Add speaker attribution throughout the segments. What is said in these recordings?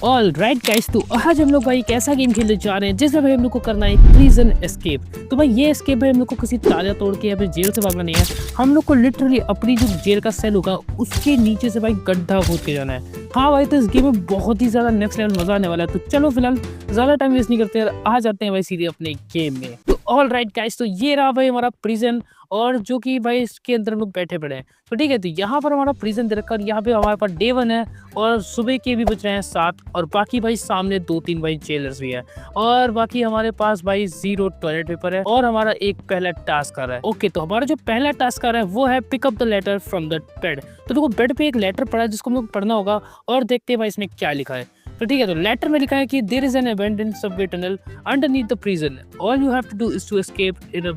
Speaker 1: All right guys, तो आज हम लोग भाई एक ऐसा गेम खेलने जा रहे हैं जिसमें भाई हम लोग को करना है प्रिजन एस्केप। तो भाई ये एस्केप भाई हम लोग को किसी ताला तोड़ के या फिर जेल से भागना नहीं है। हम लोग को लिटरली अपनी जो जेल का सेल होगा उसके नीचे से भाई गड्ढा खोद के जाना है। हाँ भाई, तो इस गेम में बहुत ही ज्यादा नेक्स्ट लेवल मजा आने वाला है। तो चलो फिलहाल ज्यादा टाइम वेस्ट नहीं करते हैं, आ जाते हैं भाई सीधे अपने गेम में। तो ऑल राइट गाइस, तो ये रहा भाई हमारा प्रिजन, और जो कि भाई इसके अंदर हम लोग बैठे पड़े हैं। तो ठीक है, तो यहाँ पर हमारा प्रिजन दे रखा है, यहाँ पे हमारे पास डे 1 है और सुबह के भी बज रहे हैं 7, और बाकी भाई सामने 2-3 भाई जेलर्स भी है, और बाकी हमारे पास भाई 0 टॉयलेट पेपर है, और हमारा एक पहला टास्क आ रहा है। ओके, तो हमारा जो पहला टास्क आ रहा है वो है pick up the letter from the bed. तो देखो बेड पे एक लेटर पड़ा है जिसको हम लोग पढ़ना होगा, और देखते हैं भाई इसमें क्या लिखा है। तो ठीक है, तो लेटर में लिखा है कि there is an abandoned subway tunnel underneath the prison, all you have to do is to escape in a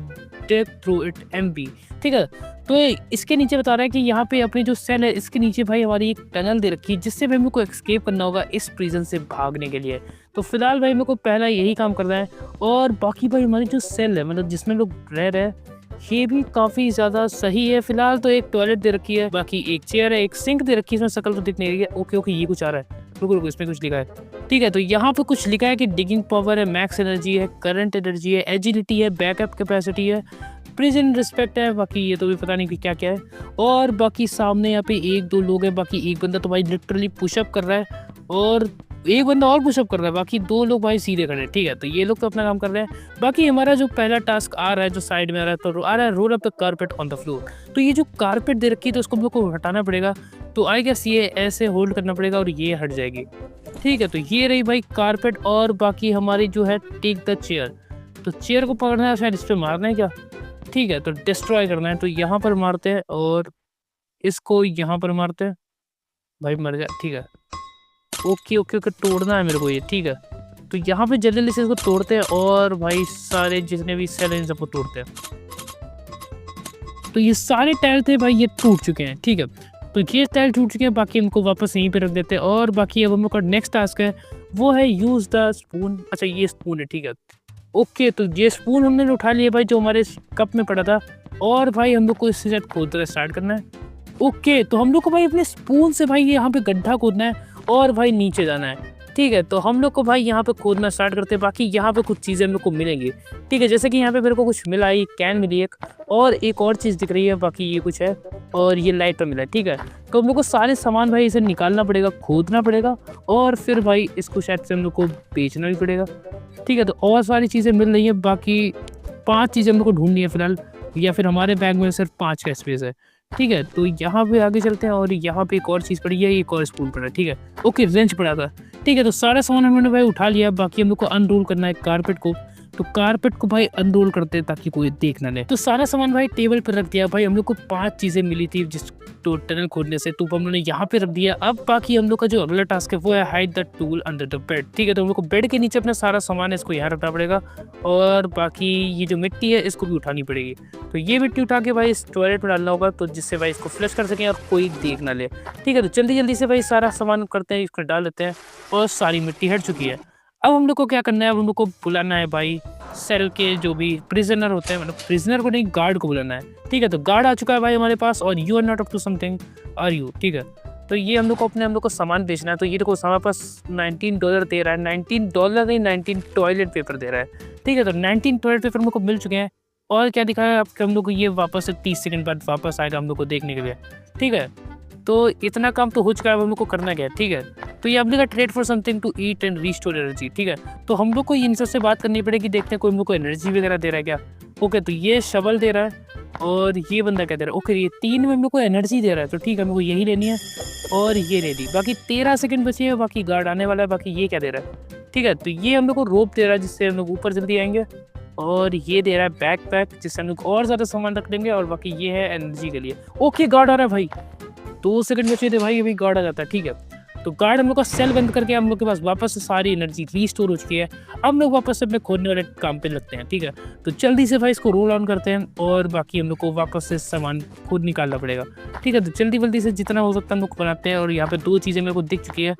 Speaker 1: depth through it MB. ठीक है, तो इसके नीचे बता रहा है कि यहाँ पे अपनी जो सेल है इसके नीचे भाई हमारी एक टनल दे रखी है जिससे भाई मेरे को एस्केप करना होगा इस प्रिजन से भागने के लिए। तो फिलहाल भाई मेरे को पहला यही काम करना है, और बाकी भाई हमारी जो सेल है मतलब जिसमें लोग रह रहे हैं ये भी काफ़ी ज़्यादा सही है। फिलहाल तो एक टॉयलेट दे रखी है, बाकी एक चेयर है, एक सिंक दे रखी है, इसमें शक्ल तो दिख नहीं रही है। ओके ओके, ये कुछ आ रहा है, रुको रुको, इसमें कुछ लिखा है। ठीक है, तो यहाँ पे कुछ लिखा है कि डिगिंग पावर है, मैक्स एनर्जी है, करंट एनर्जी है, एजिलिटी है, बैकअप कैपेसिटी है, प्रिजन रिस्पेक्ट है, बाकी ये तो भी पता नहीं कि क्या क्या है। और बाकी सामने यहाँ पे 1-2 लोग हैं, बाकी एक बंदा तो भाई लिटरली पुशअप कर रहा है, और एक बंदा और पुशअप कर रहा है, बाकी 2 लोग भाई सीधे खड़े हैं। ठीक है, तो ये लोग तो अपना काम कर रहे हैं। बाकी हमारा जो पहला टास्क आ रहा है जो साइड में आ रहा है, तो आ रहा है roll up the carpet on the floor. तो ये जो कारपेट दे रखी है तो उसको हम लोग को हटाना पड़ेगा। तो आई गेस ये ऐसे होल्ड करना पड़ेगा और ये हट जाएगी। ठीक है, तो ये रही भाई कारपेट, और बाकी हमारी जो है टेक द चेयर। तो चेयर को पकड़ना है, शायद इस पर मारना है क्या। ठीक है, तो डिस्ट्रॉय करना है, तो यहाँ पर मारते हैं और इसको यहाँ पर मारते हैं, भाई मर गया। ठीक है, ओके ओके ओके, तोड़ना है मेरे को ये। ठीक है, तो यहाँ पे जल्दी से इसको तोड़ते हैं, और भाई सारे जितने भी सेल हैं इन सबको तोड़ते हैं। तो ये सारे टायर थे भाई ये टूट चुके हैं। ठीक है, तो ये टायर टूट चुके हैं, बाकी इनको वापस यहीं पे रख देते हैं। और बाकी अब हम लोग का नेक्स्ट टास्क है वो है यूज़ द स्पून। अच्छा, ये स्पून है। ठीक है, ओके, तो ये स्पून हमने उठा लिया भाई जो हमारे कप में पड़ा था, और भाई हम लोग को इससे शायद खोदना स्टार्ट करना है। ओके, तो हम लोग को भाई अपने स्पून से भाई यहाँ पे गड्ढा खोदना है और भाई नीचे जाना है। ठीक है, तो हम लोग को भाई यहाँ पे खोदना स्टार्ट करते हैं। बाकी यहाँ पे कुछ चीज़ें हम लोग को मिलेंगी। ठीक है, जैसे कि यहाँ पे मेरे को कुछ मिला, ये कैन मिली एक, और एक और चीज़ दिख रही है, बाकी ये कुछ है, और ये लाइट पर मिला है। ठीक है, तो हम लोग को सारे सामान भाई इसे निकालना पड़ेगा, खोदना पड़ेगा, और फिर भाई इसको शायद से हम लोग को बेचना भी पड़ेगा। ठीक है, तो और सारी चीज़ें मिल रही है, बाकी 5 चीज़ें हम लोग को ढूंढनी है फिलहाल, या फिर हमारे बैग में सिर्फ 5 का स्पेस है। ठीक है, तो यहाँ पे आगे चलते हैं, और यहाँ पे एक और चीज़ पड़ी है, एक और स्पून पड़ा है। ठीक है, ओके, रेंच पड़ा था। ठीक है, तो सारा सामान हमने भाई उठा लिया, बाकी हम लोग को अनरोल करना है कारपेट को। तो कारपेट को भाई अनरोल करते हैं ताकि कोई देख ना ले। तो सारा सामान भाई टेबल पर रख दिया। भाई हम लोग को 5 चीज़ें मिली थी जिस तो टनल खोदने से, तो हम लोगों ने यहाँ पे रख दिया। अब बाकी हम लोग का जो अगला टास्क है वो है hide the tool under the bed. ठीक है, तो हम लोग को बेड के नीचे अपना सारा सामान है इसको यहाँ रखना पड़ेगा, और बाकी ये जो मिट्टी है इसको भी उठानी पड़ेगी। तो ये मिट्टी उठा के भाई इस टॉयलेट में डालना होगा, तो जिससे भाई इसको फ्लश कर सकें और कोई देख ना ले। ठीक है, तो जल्दी जल्दी से भाई सारा सामान करते हैं, इसको डाल लेते हैं, और सारी मिट्टी हट चुकी है। अब हम लोग को क्या करना है, अब हम लोग को बुलाना है भाई सेल के जो भी प्रिजनर होते हैं, मतलब प्रिजनर को नहीं, गार्ड को बुलाना है। ठीक है, तो गार्ड आ चुका है भाई हमारे पास, और you are not up to something are you. ठीक है, तो ये हम लोग को हम लोग को सामान बेचना है। तो ये देखो हमारे पास $19 दे रहा है, $19 नहीं, 19 टॉयलेट पेपर दे रहा है। ठीक है, तो 19 टॉयलेट पेपर हम लोग को मिल चुके हैं, और क्या दिखा है आपके हम लोग को, ये वापस से 30 सेकंड बाद वापस आएगा हम लोग को देखने के लिए। ठीक है, तो इतना काम तो हो चुका है, हम लोग को करना क्या है। ठीक है, तो ये अपने का trade for something to eat and restore energy. ठीक है, तो हम लोग को इन सबसे बात करनी पड़ेगी, देखते हैं कोई हम लोग को एनर्जी वगैरह दे रहा है क्या। ओके, तो ये शवल दे रहा है, और ये बंदा क्या दे रहा है। ओके, ये 3 में हम लोग को एनर्जी दे रहा है, तो ठीक है, हम लोग को यही लेनी है, और ये ले ली। बाकी 13 सेकंड बचे हैं, बाकी गार्ड आने वाला है। बाकी ये क्या दे रहा है। ठीक है, तो ये हम लोग को रोप दे रहा है जिससे हम लोग ऊपर जल्दी आएंगे, और ये दे रहा है बैकपैक जिससे हम लोग और ज़्यादा सामान रख लेंगे, और बाकी ये है एनर्जी के लिए। ओके, गार्ड आ रहा है भाई, 2 सेकंड बचे थे भाई, अभी गार्ड आ जाता है। ठीक है, तो गार्ड हम लोग का सेल बंद करके हम लोग के पास वापस से सारी एनर्जी रीस्टोर हो चुकी है। अब हम लोग वापस से अपने खोदने वाले काम पे लगते हैं। ठीक है, तो जल्दी से भाई इसको रोल ऑन करते हैं, और बाकी हम लोग को वापस से सामान खुद निकालना पड़ेगा। ठीक है, तो जल्दी से जितना हो सकता है हम लोग बनाते हैं, और यहाँ पे 2 चीज़ें मेरे को दिख चुकी है।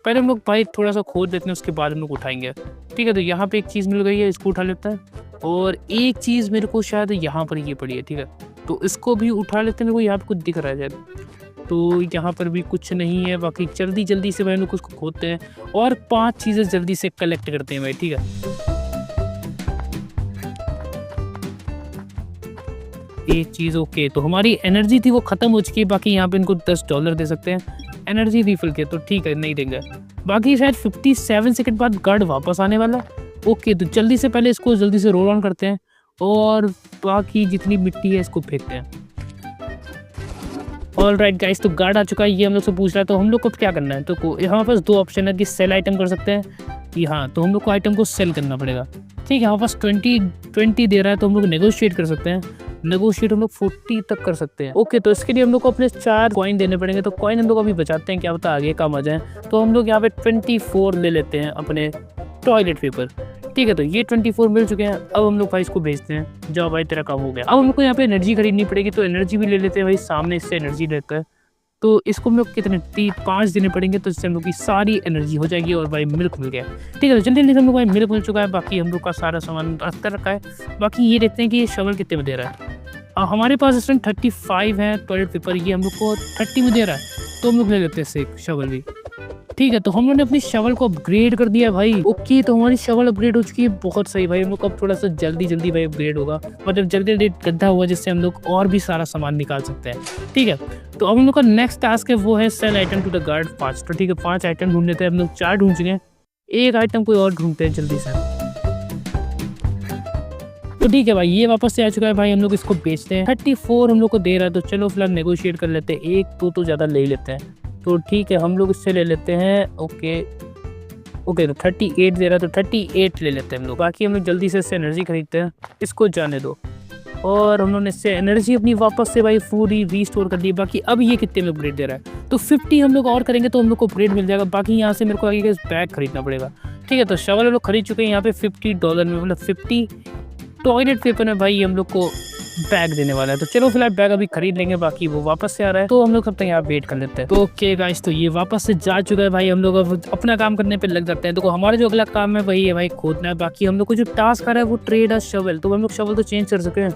Speaker 1: पहले हम लोग भाई थोड़ा सा खोद देते हैं, उसके बाद हम लोग उठाएंगे। ठीक है, तो यहाँ पे एक चीज़ मिल गई है, इसको उठा लेता है, और एक चीज़ मेरे को शायद यहाँ पर ये पड़ी है। ठीक है, तो इसको भी उठा लेते हैं, मेरे को यहाँ पे कुछ दिख रहा है शायद। तो यहाँ पर भी कुछ नहीं है। बाकी जल्दी से भाई हम लोग उसको खोदते हैं और 5 चीज़ें जल्दी से कलेक्ट करते हैं भाई, ठीक है। ये चीज़ ओके, तो हमारी एनर्जी थी वो ख़त्म हो चुकी है। बाकी यहाँ पे इनको $10 दे सकते हैं एनर्जी रिफिल के, तो ठीक है नहीं देंगे। बाकी शायद 57 सेकंड बाद गार्ड वापस आने वाला है। ओके, तो जल्दी से पहले इसको जल्दी से रोल ऑन करते हैं और बाकी जितनी मिट्टी है इसको फेंकते हैं। ऑल राइट गाइस, तो गार्ड आ चुका है, ये हम लोग से पूछ रहा है तो हम लोग को क्या करना है। तो यहाँ पास 2 ऑप्शन है कि सेल आइटम कर सकते हैं कि हाँ, तो हम लोग को आइटम को सेल करना पड़ेगा। ठीक है, यहाँ पास 20 दे रहा है तो हम लोग नेगोशिएट कर सकते हैं। नेगोशिएट हम लोग 40 तक कर सकते हैं। ओके, तो इसके लिए हम लोग को अपने 4 कॉइन देने पड़ेंगे। तो कॉइन हम लोग अभी बचाते हैं, क्या पता आगे काम आ जाए। तो हम लोग यहाँ पे 24 ले लेते हैं अपने टॉयलेट पेपर। ठीक है, तो ये 24 मिल चुके हैं। अब हम लोग भाई इसको भेजते हैं, जाओ भाई तेरा काम हो गया। अब हमको यहाँ पे एनर्जी खरीदनी पड़ेगी, तो एनर्जी भी ले लेते हैं भाई, सामने इससे एनर्जी लेकर। तो इसको हम लोग कितने 5 देने पड़ेंगे, तो इससे हम लोग की सारी एनर्जी हो जाएगी। और भाई मिल्क मिल गया। ठीक है, तो जल्दी हम लोग भाई मिल्क मिल चुका है। बाकी हम लोग का सारा सामान रखकर रखा है। बाकी ये देखते हैं कि ये शवल कितने में दे रहा है। हमारे पास इस टाइम 35 है टॉयलेट पेपर, ये हम लोग को 30 में दे रहा है, तो हम लोग ले लेते हैं एक शवल भी। ठीक है, तो हम लोगों ने अपनी शवल को अपग्रेड कर दिया भाई। ओके, तो हमारी शवल अपग्रेड हो चुकी है, बहुत सही भाई। हम लोग को अब थोड़ा सा जल्दी भाई अपग्रेड होगा, मतलब जल्दी गड्ढा हुआ जिससे हम लोग और भी सारा सामान निकाल सकते हैं। ठीक है, तो अब हम लोग का नेक्स्ट टास्क है वो है sell item to the guard 5। तो ठीक है, 5 आइटम ढूंढ लेते हैं। हम लोग 4 ढूंढ चुके हैं, एक आइटम कोई और ढूंढते हैं जल्दी से। तो ठीक है भाई, ये वापस से आ चुका है भाई, हम लोग इसको बेचते हैं। 34 हम लोग को दे रहा है, तो चलो फिलहाल नेगोशिएट कर लेते हैं। एक तो ज़्यादा ले ही लेते हैं। तो ठीक है, हम लोग इससे ले लेते हैं। ओके, तो 38 दे रहा है, तो 38 ले लेते हैं हम लोग। बाकी हम लोग जल्दी से इससे एनर्जी खरीदते हैं, इसको जाने दो। और हम लोगों ने इससे एनर्जी अपनी वापस से भाई पूरी रीस्टोर कर दी। बाकी अब ये कितने में अपग्रेड दे रहा है, तो 50 हम लोग और करेंगे तो हम लोग को अपग्रेड मिल जाएगा। बाकी यहाँ से मेरे को आगे बैग खरीदना पड़ेगा। ठीक है, तो शवल हम लोग खरीद चुके हैं यहाँ पे $50 में, मतलब 50 टॉयलेट पेपर में भाई हम लोग को बैग देने वाला है। तो चलो फिलहाल बैग अभी खरीद लेंगे। बाकी वो वापस से आ रहा है, तो हम लोग कब तक यहाँ वेट कर लेते हैं। तो ओके गाइस, तो ये वापस से जा चुका है भाई। हम लोग अब अपना काम करने पे लग जाते हैं। तो हमारा जो अगला काम है वही है भाई खोदना है। बाकी हम लोग को जो टास्क आ रहा है वो ट्रेड है शवल, तो हम लोग शवल तो चेंज कर सके हैं।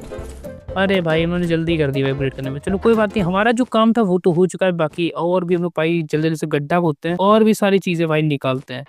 Speaker 1: अरे भाई उन्होंने जल्दी कर दी भाई अपग्रेड करने में। चलो कोई बात नहीं, हमारा जो काम था वो तो हो चुका है। बाकी और भी हम लोग भाई जल्दी से गड्ढा खोदते हैं और भी सारी चीजें भाई निकालते हैं।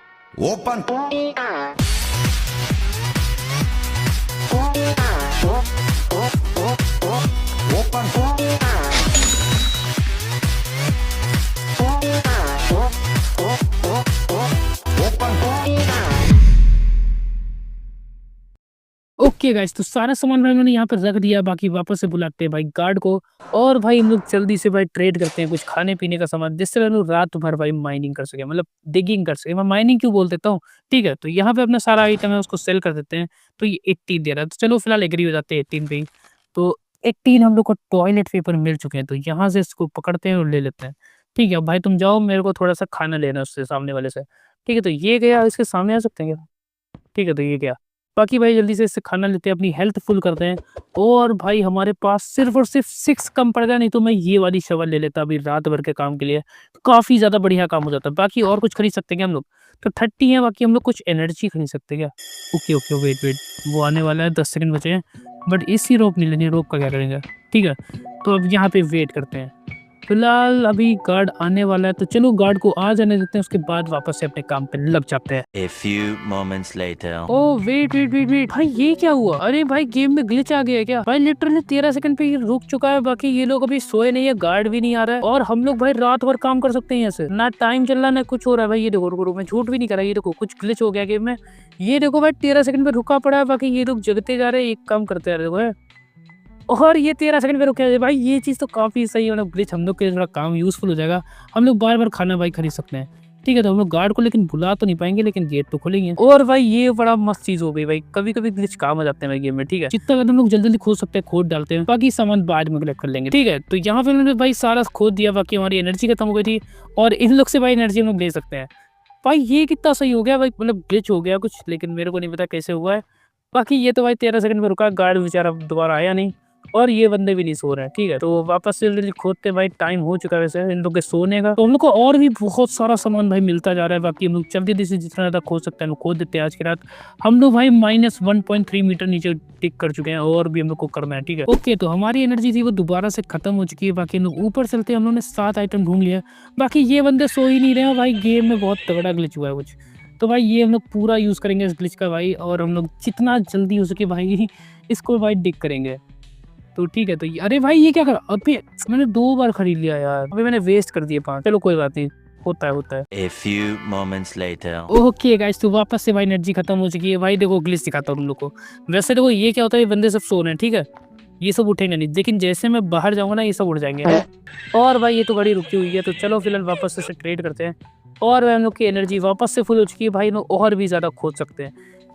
Speaker 1: ओके गाइस, तो सारा सामान भाई मैंने यहाँ पर रख दिया। बाकी वापस से बुलाते हैं भाई गार्ड को, और भाई हम लोग जल्दी से भाई ट्रेड करते हैं कुछ खाने पीने का सामान, जिससे हम लोग रात भर भाई माइनिंग कर सके, मतलब डिगिंग कर सके। मैं माइनिंग क्यों बोल देता हूँ। ठीक है, तो यहाँ पे अपना सारा आइटम है उसको सेल कर देते हैं। तो ये 18 दे रहा है, तो चलो फिलहाल एग्री हो जाते हैं 18 पे ही। तो 18 हम लोग को टॉयलेट पेपर मिल चुके हैं, तो यहाँ से इसको पकड़ते हैं और ले लेते हैं। ठीक है भाई, तुम जाओ, मेरे को थोड़ा सा खाना लेना है उससे सामने वाले से। ठीक है, तो ये गया, इसके सामने आ सकते हैं क्या। ठीक है, तो ये गया। बाकी भाई जल्दी से इससे खाना लेते हैं, अपनी हेल्थ फुल करते हैं। और भाई हमारे पास सिर्फ और सिर्फ 6 कम पड़ गया, नहीं तो मैं ये वाली शवल ले लेता अभी रात भर के काम के लिए। तो काफ़ी ज़्यादा बढ़िया काम हो जाता है। बाकी और कुछ खरीद सकते हैं क्या हम लोग, तो 30 है। बाकी हम लोग कुछ एनर्जी खरीद सकते हैं क्या। ओके वेट, वो आने वाला है, 10 सेकंड बचे हैं। बट इसी रोप नहीं लेनी, रोप का क्या करेंगे। ठीक है, तो अब यहाँ पे वेट करते हैं। फिलहाल अभी गार्ड आने वाला है, तो चलो गार्ड को आ जाने देते हैं, उसके बाद वापस से अपने काम पे लग जाते हैं।
Speaker 2: A few moments later.
Speaker 1: Oh wait भाई ये क्या हुआ। अरे भाई गेम में ग्लिच आ गया है क्या। भाई लिटरली 13 सेकंड पे ये रुक चुका है। बाकी ये लोग अभी सोए नहीं है, गार्ड भी नहीं आ रहा है, और हम लोग भाई रात भर काम कर सकते हैं ऐसे, ना टाइम चल रहा ना कुछ हो रहा है। भाई ये देखो, रुको मैं झूठ भी नहीं कर रहा, ये देखो कुछ ग्लिच हो गया गेम में। ये देखो भाई 13 सेकंड पे रुका पड़ा है। बाकी ये लोग जगते जा रहे हैं, एक काम करते रहे देखो, और ये 13 सेकंड पे रुके भाई। ये चीज़ तो काफ़ी सही है, मतलब ग्लिच हम लोग के थोड़ा काम यूज़फुल हो जाएगा। हम लोग बार बार खाना भाई खरीद सकते हैं। ठीक है, तो हम लोग गार्ड को लेकिन बुला तो नहीं पाएंगे, लेकिन गेट तो खोलेंगे। और भाई ये बड़ा मस्त चीज़ हो गई भाई, कभी कभी ग्लिच काम आ जाते हैं भाई गेम में। ठीक है, जितना हम लोग जल्दी खोद सकते हैं खोद डालते हैं, बाकी सामान बाद में कलेक्ट कर लेंगे। ठीक है, तो यहाँ पे हमने भाई सारा खोद दिया। बाकी हमारी एनर्जी खत्म हो गई थी, और इन लोग से भाई एनर्जी हम लोग ले सकते हैं। भाई ये कितना सही हो गया भाई, मतलब ग्लिच हो गया कुछ, लेकिन मेरे को नहीं पता कैसे हुआ है। बाकी ये तो भाई 13 सेकंड में रुका, गार्ड बेचारा दोबारा आया नहीं। और ये बंदे भी नहीं सो रहे हैं, ठीक है। तो वापस से जल्दी खोदते हैं भाई, टाइम हो चुका है वैसे इन लोग के सोने का। तो हम लोग को और भी बहुत सारा सामान भाई मिलता जा रहा है। बाकी हम लोग जल्दी से जितना ज़्यादा खोद सकते हैं हम लोग खोद देते हैं आज की रात। हम लोग भाई -1.3 मीटर नीचे टिक कर चुके हैं और भी हम लोग को करना है, ठीक है। ओके, तो हमारी एनर्जी थी वो दोबारा से खत्म हो चुकी है। बाकी हम लोग ऊपर चलते हैं, हम लोगों ने 7 आइटम ढूंढ लिया। बाकी ये बंदे सो ही नहीं रहे हैं भाई, गेम में बहुत तगड़ा ग्लिच हुआ है कुछ। तो भाई ये हम लोग पूरा यूज़ करेंगे इस ग्लिच का भाई, और हम लोग जितना जल्दी हो सके भाई इसको भाई डिग करेंगे। तो ठीक है, तो अरे भाई ये क्या कर, अभी मैंने 2 बार खरीद लिया यार, अभी मैंने वेस्ट कर दिए 5। चलो कोई बात नहीं, होता है।
Speaker 2: A few moments later.
Speaker 1: Okay guys, तो वापस से भाई एनर्जी खत्म हो चुकी है भाई। देखो ग्लिच दिखाता हूँ तुम लोग को। वैसे देखो ये क्या होता है, ये बंदे सब सो रहे हैं, ठीक है, ये सब उठेंगे नहीं, लेकिन जैसे मैं बाहर जाऊंगा ना ये सब उठ जाएंगे। और भाई ये तो गाड़ी रुकी हुई है, तो चलो फिलहाल वापस से ट्रेड करते हैं। और हम लोग की एनर्जी वापस से फुल हो चुकी है भाई, लोग और भी ज़्यादा खोद सकते हैं,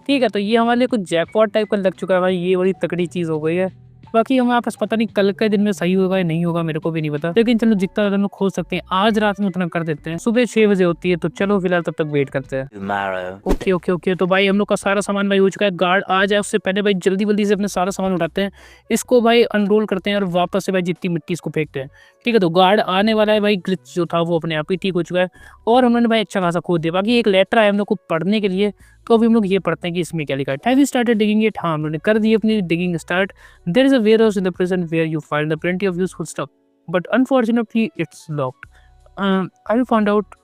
Speaker 1: ठीक है। तो ये हमारे लिए कुछ जैकपॉट टाइप का लग चुका है भाई, ये बड़ी तगड़ी चीज़ हो गई है। बाकी हमारे पास पता नहीं कल के दिन में सही होगा या नहीं होगा, मेरे को भी नहीं पता, लेकिन चलो जितना ज़्यादा हम लोग खोद सकते हैं आज रात में उतना कर देते हैं। सुबह 6 बजे होती है, तो चलो फिलहाल तब तक वेट करते हैं।
Speaker 2: Tomorrow.
Speaker 1: ओके, तो भाई हम लोग का सारा सामान भाई हो चुका है। गार्ड आ जाए उससे पहले भाई जल्दी से अपने सारा सामान उठाते हैं, इसको भाई अनरोल करते हैं और वापस से भाई जितनी मिट्टी इसको फेंकते हैं, ठीक है। तो गार्ड आने वाला है भाई, ग्लिच जो था वो अपने आप ही ठीक हो चुका है और हमने भाई अच्छा खासा खोद दिया। बाकी एक लेटर आया हम लोग को पढ़ने के लिए, तो अभी हम लोग ये पढ़ते हैं कि इसमें क्या लिखा है। Have you started digging it? हाँ, हम लोगों ने कर दी अपनी digging start. There is a warehouse in the prison where you find the plenty of useful stuff, but unfortunately it's locked. I will find out,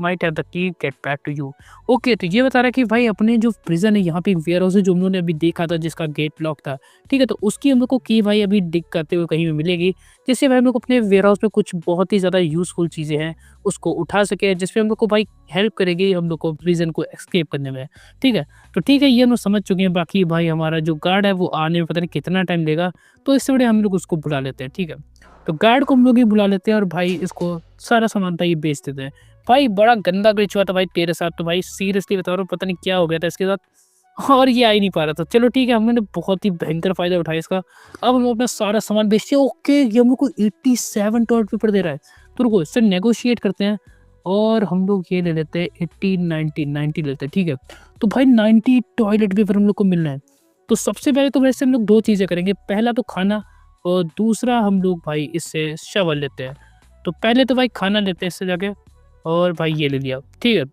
Speaker 1: might have the key, get back to you. Okay, तो ये बता रहा है कि भाई अपने जो prison है यहाँ पे एक वेयर हाउस है जो हम लोगों ने अभी देखा था जिसका गेट लॉक था, ठीक है। तो उसकी हम लोग को की भाई अभी डिग करते हुए कहीं भी मिलेगी, जिससे भाई हम लोग अपने वेयर हाउस में कुछ बहुत ही ज़्यादा यूजफुल चीज़ें हैं उसको उठा सके, जिसपे हम लोग को भाई हेल्प करेगी हम लोग को प्रिजन को एस्केप करने में, ठीक है। तो ठीक है, ये हम लोग समझ चुके हैं। बाकी भाई हमारा जो गार्ड है वो आने में पता नहीं कितना टाइम लेगा, तो इससे बड़े हम लोग उसको बुला लेते हैं, ठीक है। तो गार्ड को हम लोग ही बुला लेते हैं और भाई इसको सारा सामान था ये बेच देते हैं। भाई बड़ा गंदा ग्लिच हुआ था भाई तेरे साथ, तो भाई सीरियसली बता रहा हूँ पता नहीं क्या हो गया था इसके साथ, और ये आ ही नहीं पा रहा था। चलो ठीक है, हमने बहुत ही भयंकर फायदा उठाया इसका। अब हम अपना सारा सामान बेचते हैं। ओके, ये हम लोग को 87 टॉयलेट पेपर दे रहा है, तो रुको इससे नेगोशिएट करते हैं और हम लोग ये ले लेते हैं 80 90 लेते हैं, ठीक है। तो भाई 90 टॉयलेट पेपर हम लोग को मिलना है। तो सबसे पहले तो वैसे हम लोग 2 चीज़ें करेंगे, पहला तो खाना और दूसरा हम लोग भाई इससे शवल लेते हैं। तो पहले तो भाई खाना लेते हैं इससे जाके, और भाई ये ले लिया, ठीक है।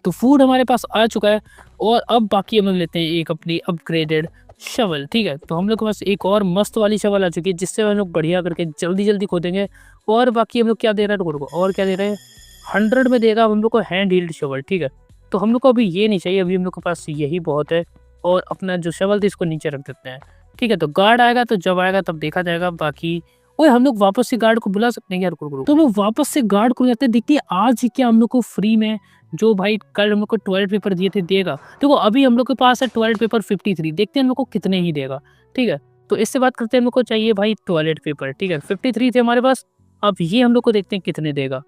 Speaker 1: तो फूड हमारे पास आ चुका है और अब बाकी हम लोग लेते हैं एक अपनी अपग्रेडेड शवल, ठीक है। तो हम लोग के पास एक और मस्त वाली शवल आ चुकी है जिससे हम लोग बढ़िया करके जल्दी खोदेंगे। और बाकी हम लोग क्या दे रहे हैं, रुको और क्या दे रहे हैं, 100 में देगा हम लोग को हैंड हील्ड शवल, ठीक है। तो हम लोग को अभी ये नहीं चाहिए, अभी हम लोग के पास यही बहुत है। और अपना जो शवल थी इसको नीचे रख देते हैं, ठीक है। तो गार्ड आएगा तो जब आएगा तब देखा जाएगा। बाकी ओए हम लोग वापस से गार्ड को बुला सकते हैं यार, रुको। तो हम लोग वापस से गार्ड को जाते हैं, देखिए आज ही क्या हम लोग को फ्री में जो भाई कल हम लोग को टॉयलेट पेपर दिए थे देगा। देखो अभी हम लोग के पास है टॉयलेट पेपर 53, देखते हैं हम लोग को कितने ही देगा, ठीक है। तो इससे बात करते हैं, हम लोग को चाहिए भाई टॉयलेट पेपर, ठीक है। 53 थे हमारे पास, अब ये हम लोग को देखते हैं कितने देगा।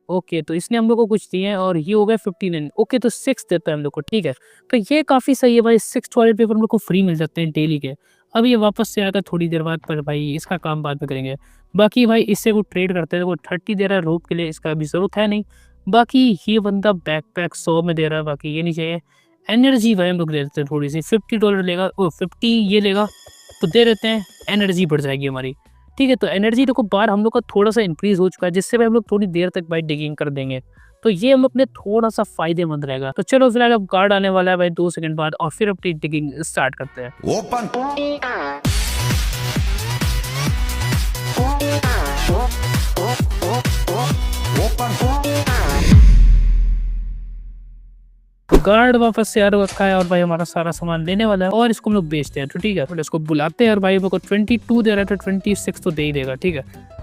Speaker 1: ओके, तो इसने हम लोग को कुछ दिए हैं और ये हो गया 59। ओके, तो 6 देता है हम लोग को, ठीक है। तो ये काफ़ी सही है भाई, 6 टॉयलेट पेपर हम लोग को फ्री मिल जाते हैं डेली के। अब ये वापस से आएगा थोड़ी देर बाद, पर भाई इसका काम बाद में करेंगे। बाकी भाई इससे वो ट्रेड करते हैं, वो 30 दे रहा है रोप के लिए, इसका अभी ज़रूरत है नहीं। बाकी ये बंदा बैकपैक 100 में दे रहा है, बाकी ये नहीं चाहिए। एनर्जी भाई हम लोग दे देते हैं थोड़ी सी, $50 लेगा, ओ 50 ये लेगा, तो दे देते हैं, एनर्जी बढ़ जाएगी हमारी, ठीक है। तो एनर्जी देखो बार हम लोग का थोड़ा सा इंक्रीज हो चुका है, जिससे भाई हम लोग थोड़ी देर तक भाई डिगिंग कर देंगे, तो ये हम अपने थोड़ा सा फायदेमंद रहेगा। तो चलो फिलहाल अब गार्ड आने वाला है भाई 2 सेकंड बाद, और फिर अपनी डिगिंग स्टार्ट करते हैं।
Speaker 3: ओपन
Speaker 1: तो गार्ड वापस से आ रखा है और भाई हमारा सारा सामान लेने वाला है और इसको हम लोग बेचते हैं, तो ठीक है। तो इसको बुलाते हैं और भाई मेरे को 22 दे रहा है, तो 26 तो दे ही देगा, ठीक है।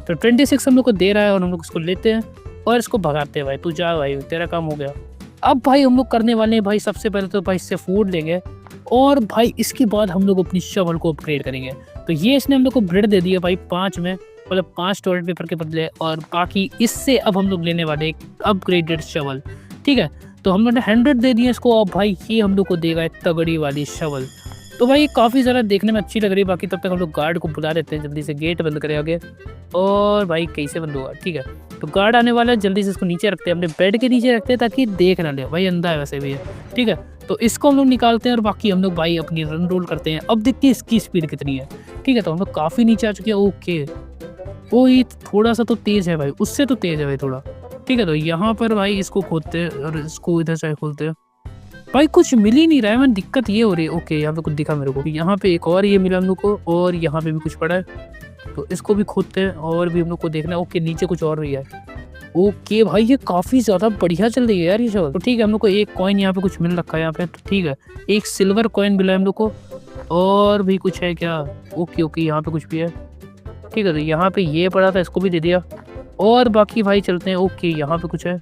Speaker 1: तो 26 हम लोग को दे रहा है और हम लोग इसको लेते हैं और इसको भगाते हैं भाई, तू जा भाई तेरा काम हो गया। अब भाई हम लोग करने वाले हैं भाई, सबसे पहले तो भाई इससे फूड लेंगे और भाई इसके बाद हम लोग अपनी शवल को अपग्रेड करेंगे। तो ये इसने हम लोग को ग्रेड दे दिया भाई 5 में, मतलब 5 टॉयलेट पेपर के बदले, और बाकी इससे अब हम लोग लेने वाले एक अपग्रेडेड शवल, ठीक है। तो हम लोगों ने 100 दे दिए इसको, और भाई ये हम लोग को देगा एक तगड़ी वाली शवल। तो भाई काफ़ी ज़्यादा देखने में अच्छी लग रही है। बाकी तब तक हम लोग गार्ड को बुला लेते हैं, जल्दी से गेट बंद करें आगे, और भाई कैसे बंद होगा, ठीक है। तो गार्ड आने वाला है, जल्दी से इसको नीचे रखते हैं, अपने बेड के नीचे रखते हैं ताकि देख ना ले भाई, अंधा है वैसे भी है। ठीक है, तो इसको हम लोग निकालते हैं और बाकी हम लोग भाई अपनी रन रोल करते हैं। अब देखते हैं इसकी स्पीड कितनी है। ठीक है, तो हम लोग काफ़ी नीचे आ चुके हैं। ओके, ओ ये थोड़ा सा तो तेज़ है भाई, उससे तो तेज़ है भाई थोड़ा। ठीक है, तो यहाँ पर भाई इसको खोदते हैं और इसको इधर से खोलते हैं। भाई कुछ मिल ही नहीं रहा है, मैं दिक्कत ये हो रही है। ओके, यहाँ पे कुछ दिखा मेरे को, यहाँ पे एक और ये मिला हम लोग को, और यहाँ पे भी कुछ पड़ा है, तो इसको भी खोदते हैं और भी हम लोग को देखना है। ओके, नीचे कुछ और भी है। ओके भाई, ये काफ़ी ज़्यादा बढ़िया चल रही है यार ये सब। तो ठीक है, हम लोग को एक कॉइन यहाँ पे कुछ मिल रखा है यहाँ पे, तो ठीक है, एक सिल्वर कॉइन मिला है हम लोग को, और भी कुछ है क्या? ओके ओके, यहाँ पे कुछ भी है। ठीक है, तो यहाँ पे ये पड़ा था, इसको भी दे दिया, और बाकी भाई चलते हैं। ओके, यहाँ पे कुछ है,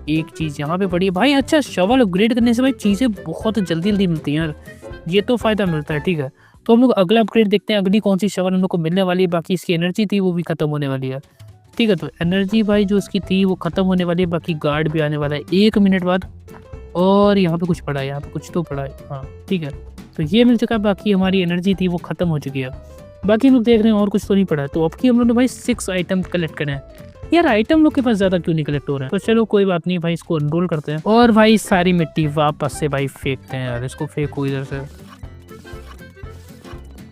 Speaker 1: एक चीज़ यहाँ पे पड़ी है भाई। अच्छा, शवल अपग्रेड करने से भाई चीज़ें बहुत जल्दी जल्दी मिलती हैं यार, ये तो फ़ायदा मिलता है। ठीक है, तो हम लोग अगला अपग्रेड देखते हैं, अगली कौन सी शवल हम लोग को मिलने वाली है। बाकी इसकी एनर्जी थी वो भी ख़त्म होने वाली है। ठीक है, तो एनर्जी भाई जो इसकी थी वो ख़त्म होने वाली है। बाकी गार्ड भी आने वाला है 1 मिनट बाद, और यहाँ पे कुछ पड़ा है, यहाँ पे कुछ तो पड़ा है। हाँ ठीक है, तो ये मिल चुका है। बाकी हमारी एनर्जी थी वो ख़त्म हो चुकी है। बाकी हम लोग देख रहे हैं और कुछ तो नहीं पड़ा है। तो अब की हम लोग ने भाई 6 आइटम कलेक्ट करे हैं। यार आइटम लोग के पास ज़्यादा क्यों नहीं कलेक्ट हो रहा है? तो चलो कोई बात नहीं भाई, इसको अनरोल करते हैं और भाई सारी मिट्टी वापस से भाई फेंकते हैं यार, इसको फेंको इधर से।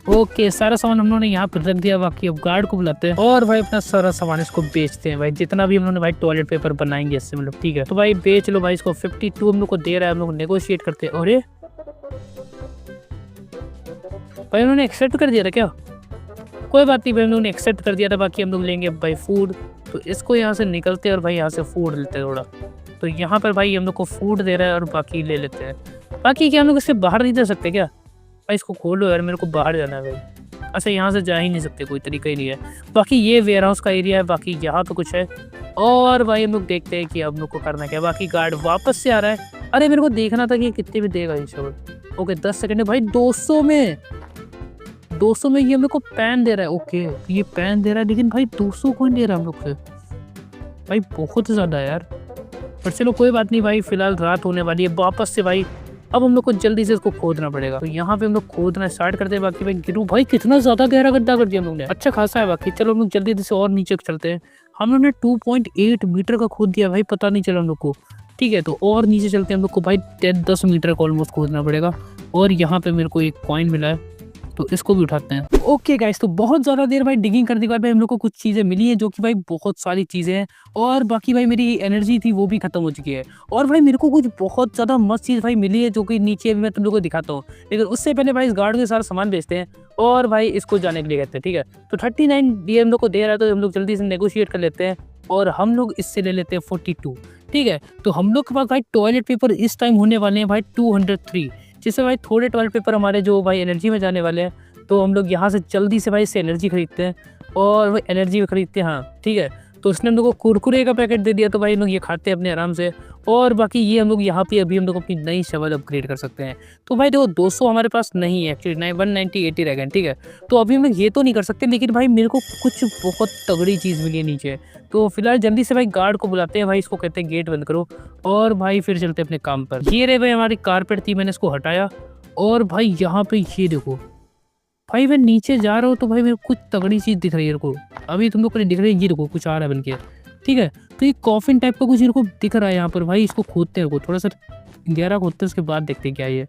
Speaker 1: ओके, सारा सामान हम लोगों ने यहाँ पर रख दिया। बाकी अब गार्ड को बुलाते हैं और भाई अपना सारा सामान इसको बेचते हैं भाई, जितना भी हम लोगों ने भाई टॉयलेट पेपर बनाएंगे इससे, मतलब ठीक है। तो भाई बेच लो भाई इसको, 52 हम लोग को दे रहा है। हम लोग नेगोशिएट करते हैं। अरे भाई उन्होंने एक्सेप्ट कर दिया था क्या? कोई बात नहीं भाई, हम लोगों ने एक्सेप्ट कर दिया था। बाकी हम लोग लेंगे भाई फूड, तो इसको यहाँ से निकलते हैं और भाई यहाँ से फूड लेते हैं थोड़ा। तो यहाँ पर भाई हम लोग को फूड दे रहा है और बाकी ले लेते हैं। बाकी क्या हम लोग इससे बाहर नहीं जा सकते क्या? भाई इसको खोलो यार, मेरे को बाहर जाना है भाई। अच्छा, यहाँ से जा ही नहीं सकते, कोई तरीका ही नहीं है। बाकी ये वेयर हाउस का एरिया है, बाकी यहाँ तो कुछ है। और भाई हम लोग देखते हैं कि अब लोग को करना क्या है। बाकी गार्ड वापस से आ रहा है। अरे मेरे को देखना था कि कितने भी देगा ये शॉट। ओके 10 सेकंड है भाई, 200 में ये हम लोग को पैन दे रहा है। ओके, ये पैन दे रहा है, लेकिन भाई 200 कौन दे रहा है हम लोग से? भाई बहुत ज़्यादा है यार, पर चलो कोई बात नहीं भाई। फिलहाल रात होने वाली है वापस से भाई, अब हम लोग को जल्दी से इसको खोदना पड़ेगा। तो यहाँ पे हम लोग खोदना स्टार्ट करते हैं। बाकी भाई गिरू भाई कितना ज़्यादा गहरा गड्ढा कर दिया हम लोग ने, अच्छा खासा है। बाकी चलो हम लोग जल्दी से और नीचे चलते हैं। हम लोग ने 2.8 मीटर का खोद दिया भाई, पता नहीं चला हम लोग को। ठीक है, तो और नीचे चलते हैं हम लोग को भाई 10 मीटर का ऑलमोस्ट खोदना पड़ेगा। और यहाँ पे मेरे को एक कॉइन मिला है, तो इसको भी उठाते हैं। ओके गाइस, तो बहुत ज़्यादा देर भाई डिगिंग करने के बाद भाई हम लोग को कुछ चीज़ें मिली हैं, जो कि भाई बहुत सारी चीज़ें हैं। और बाकी भाई मेरी एनर्जी थी वो भी खत्म हो चुकी है। और भाई मेरे को कुछ बहुत ज़्यादा मस्त चीज़ भाई मिली है, जो कि नीचे भी मैं तुम लोग को दिखाता हूँ। लेकिन उससे पहले भाई इस गार्ड के सारा सामान बेचते हैं और भाई इसको जाने के लिए कहते हैं। ठीक है, तो 39 डी हम लोग को दे रहा है, तो हम लोग जल्दी से नेगोशिएट कर लेते हैं और हम लोग इससे ले लेते हैं 42। ठीक है, तो हम लोग के पास भाई टॉयलेट पेपर इस टाइम होने वाले हैं भाई 203, जिससे भाई थोड़े टॉयलेट पेपर हमारे जो भाई एनर्जी में जाने वाले हैं। तो हम लोग यहाँ से जल्दी से भाई इससे एनर्जी खरीदते हैं और भाई एनर्जी भी खरीदते हैं। हाँ ठीक है, तो उसने हम लोग को कुरकुरे का पैकेट दे दिया, तो भाई हम लोग ये खाते हैं अपने आराम से। और बाकी ये हम लोग यहाँ पे अभी हम लोग अपनी नई शवल अपग्रेड कर सकते हैं। तो भाई देखो 200 हमारे पास नहीं है एक्चुअली, 190 80 रह गए। ठीक है, तो अभी हम लोग ये तो नहीं कर सकते, लेकिन भाई मेरे को कुछ बहुत तगड़ी चीज़ मिली है नीचे। तो फिलहाल जल्दी से भाई गार्ड को बुलाते हैं भाई, इसको कहते हैं गेट बंद करो, और भाई फिर चलते हैं अपने काम पर। ये रहे भाई हमारी कारपेट थी, मैंने इसको हटाया। और भाई यहाँ पे ये देखो भाई, मैं नीचे जा रहा हूँ तो भाई मेरे को कुछ तगड़ी चीज़ दिख रही है। को अभी तुम लोग को नहीं दिख रही है, ये देखो कुछ आ रहा है बन के। ठीक है, तो ये कॉफिन टाइप का कुछ इनको दिख रहा है यहाँ पर भाई। इसको खोदते हैं, थोड़ा सा गहरा खोदते हैं, उसके बाद देखते हैं क्या ये।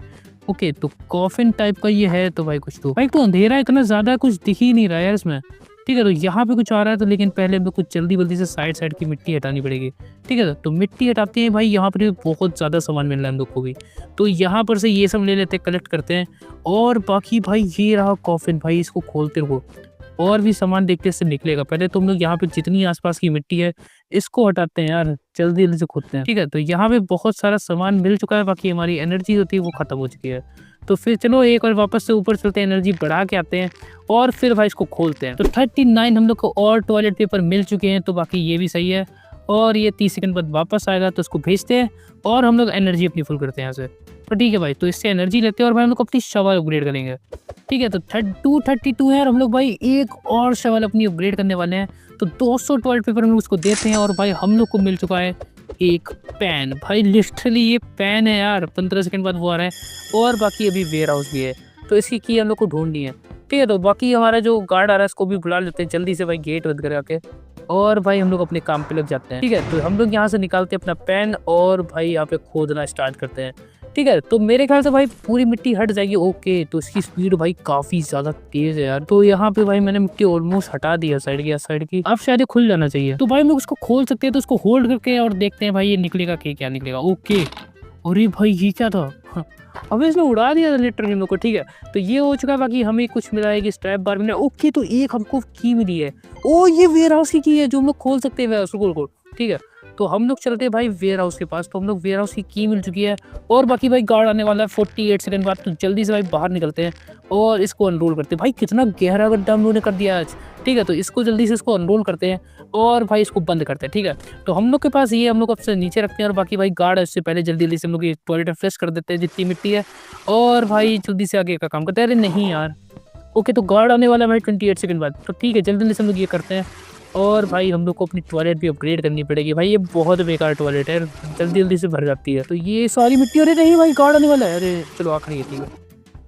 Speaker 1: ओके, तो कॉफिन टाइप का ये है। तो भाई कुछ तो भाई, तो अंधेरा है, इतना ज़्यादा कुछ दिख ही नहीं रहा है यार इसमें। ठीक है, तो यहाँ पे कुछ आ रहा है, तो लेकिन पहले हम लोग कुछ जल्दी से साइड की मिट्टी हटानी पड़ेगी। ठीक है, तो मिट्टी हटाते हैं भाई। यहाँ पर बहुत ज़्यादा सामान मिल रहा है हम लोग को भी, तो यहाँ पर से ये सब ले लेते हैं, कलेक्ट करते हैं। और बाकी भाई ये रहा कॉफिन भाई, इसको खोलते रहो और भी सामान देखते से निकलेगा। पहले तो हम लोग यहाँ पे जितनी आसपास की मिट्टी है इसको हटाते हैं यार, जल्दी से खोदते हैं। ठीक है, तो यहाँ पे बहुत सारा सामान मिल चुका है। बाकी हमारी एनर्जी होती है वो ख़त्म हो चुकी है। तो फिर चलो एक और वापस से ऊपर चलते हैं, एनर्जी बढ़ा के आते हैं और फिर भाई इसको खोलते हैं। तो 39 हम लोग को और टॉयलेट पेपर मिल चुके हैं, तो बाकी ये भी सही है। और ये 30 सेकंड बाद वापस आएगा, तो इसको भेजते हैं और हम लोग एनर्जी अपनी फुल करते हैं यहाँ से। तो ठीक है भाई, तो इससे एनर्जी लेते हैं और भाई हम लोग अपनी शवल अपग्रेड करेंगे। ठीक है, तो 232 है और हम लोग भाई एक और शवल अपनी अपग्रेड करने वाले हैं। तो 200 टॉयलेट पेपर हम लोग उसको देते हैं और भाई हम लोग को मिल चुका है एक पैन। भाई लिटरली ये पैन है यार, 15 सेकंड बाद वो आ रहा है। और बाकी अभी वेयर हाउस भी है, तो इसकी की हम लोग को ढूंढनी है। ठीक है, तो बाकी हमारा जो गार्ड आ रहा है इसको भी बुला लेते हैं जल्दी से भाई, गेट बंद करा के। और भाई हम लोग अपने काम पे लग जाते हैं। ठीक है, तो हम लोग यहाँ से निकालते हैं अपना पेन और भाई यहाँ पे खोदना स्टार्ट करते हैं। ठीक है, तो मेरे ख्याल से भाई पूरी मिट्टी हट जाएगी। ओके, तो इसकी स्पीड भाई काफी ज्यादा तेज है यार। तो यहाँ पे भाई मैंने मिट्टी ऑलमोस्ट हटा दी है साइड की। अब शायद ये खुल जाना चाहिए। तो भाई हम लोग उसको खोल सकते हैं, तो उसको होल्ड करके और देखते हैं भाई ये निकलेगा कि क्या निकलेगा। ओके, अरे भाई ये क्या था? अबे इसने उड़ा दिया था लिटरली हम लोग को। ठीक है, तो ये हो चुका है। बाकी हमें कुछ मिला है कि स्ट्रैप बार मिला। ओके, तो एक हमको की मिली है। ओ, ये वेयर हाउस की है जो हम लोग खोल सकते हैं वेयर हाउस को। ठीक है, तो हम लोग चलते हैं भाई वेयर हाउस के पास। तो हम लोग वेयर हाउस की मिल चुकी है और बाकी भाई गार्ड आने वाला है 48 सेकंड बाद। तो जल्दी से भाई बाहर निकलते हैं और इसको अनरोल करते हैं। भाई कितना गहरा गड्ढा हम लोगों ने कर दिया आज। ठीक है, तो इसको जल्दी से इसको अनरोल करते हैं और भाई इसको बंद करते हैं। ठीक है, तो हम लोग के पास ये हम लोग अब से नीचे रखते हैं और बाकी भाई गार्ड इससे पहले जल्दी से हम लोग ये टॉयलेट फ्रेश कर देते हैं जितनी मिट्टी है और भाई जल्दी से आगे का काम करते हैं। अरे नहीं यार, ओके, तो गार्ड आने वाला है भाई 28 सेकंड बाद। तो ठीक है, जल्दी से हम लोग ये करते हैं और भाई हम लोग को अपनी टॉयलेट भी अपग्रेड करनी पड़ेगी। भाई ये बहुत बेकार टॉयलेट है, जल्दी से भर जाती है। तो ये सारी मिट्टी, अरे नहीं भाई गार्ड आने वाला है। अरे चलो आखिरी है, ठीक है,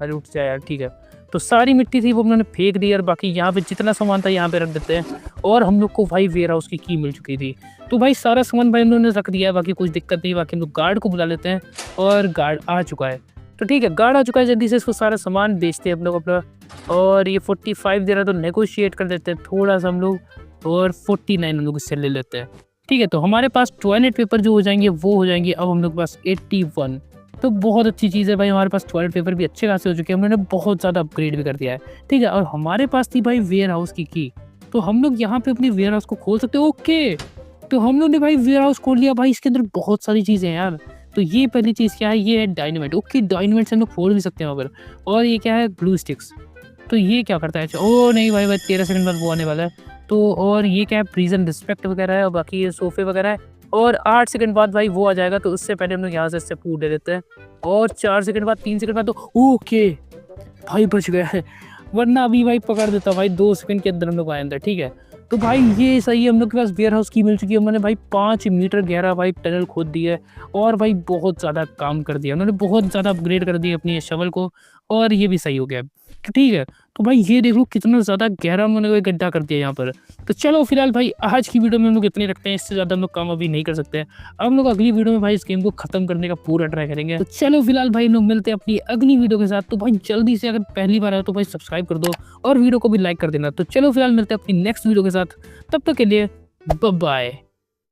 Speaker 1: अरे उठ जाए यार। ठीक है, तो सारी मिट्टी थी वो उन्होंने फेंक दी और बाकी यहाँ पे जितना सामान था यहाँ पे रख देते हैं। और हम लोग को भाई वेयर हाउस की मिल चुकी थी। तो भाई सारा सामान भाई उन्होंने रख दिया है, बाकी कुछ दिक्कत नहीं। बाकी हम लोग गार्ड को बुला लेते हैं और गार्ड आ चुका है। तो ठीक है, गार्ड आ चुका है, जल्दी से इसको सारा सामान बेचते हैं हम लोग अपना। और ये 45 दे रहा, तो नेगोशिएट कर देते हैं थोड़ा सा हम लोग और 49 हम लोग इससे ले लेते हैं। ठीक है, तो हमारे पास टॉयलेट पेपर जो हो जाएंगे वो हो जाएंगे अब हम लोग के पास 81। तो बहुत अच्छी चीज़ है भाई, हमारे पास टॉयलेट पेपर भी अच्छे खासे हो चुके हैं। हमने बहुत ज़्यादा अपग्रेड भी कर दिया है। ठीक है, और हमारे पास थी भाई वेयर हाउस की। तो हम लोग यहाँ पे अपनी वेयर हाउस को खोल सकते हैं। ओके, तो हम लोग ने भाई वेयर हाउस खोल लिया। भाई इसके अंदर बहुत सारी चीज़ें हैं यार। तो ये पहली चीज़ क्या है, ये है डायनामाइट। ओके, डायनामाइट से हम लोग फोड़ भी सकते हैं वहाँ पर। और ये क्या है, ग्लू स्टिक्स। तो ये क्या करता है? ओ नहीं भाई 13 सेकंड बाद वो आने वाला है। तो और ये क्या है, प्रिजन रिस्पेक्ट वगैरह है और बाकी ये सोफे वगैरह है। और 8 सेकंड बाद भाई वो आ जाएगा। तो उससे पहले हम लोग यहाँ से इससे फूड दे देते हैं और 4 सेकंड बाद 3 सेकंड बाद तो ओके भाई बच गया है, वरना अभी भाई पकड़ देता भाई 2 सेकंड के अंदर हम लोग आए अंदर। ठीक है, तो भाई ये सही है, हम लोग के पास वेयर हाउस की मिल चुकी है। उन्होंने भाई 5 मीटर गहरा भाई टनल खोद दिया है और भाई बहुत ज़्यादा काम कर दिया। उन्होंने बहुत ज़्यादा अपग्रेड कर दिया अपनी शवल को और ये भी सही हो गया। तो ठीक है, तो भाई ये देखो कितना ज़्यादा गहरा उन्होंने गड्ढा कर दिया यहाँ पर। तो चलो फिलहाल भाई आज की वीडियो में हम लोग इतने रखते हैं, इससे ज़्यादा हम लोग काम अभी नहीं कर सकते हैं। अब हम लोग अगली वीडियो में भाई इस गेम को खत्म करने का पूरा ट्राई करेंगे। तो चलो फिलहाल भाई लोग मिलते हैं अपनी अगली वीडियो के साथ। तो भाई जल्दी से अगर पहली बार आए तो भाई सब्सक्राइब कर दो और वीडियो को भी लाइक कर देना। तो चलो फिलहाल मिलते हैं अपनी नेक्स्ट वीडियो के साथ, तब तक के लिए बाय बाय।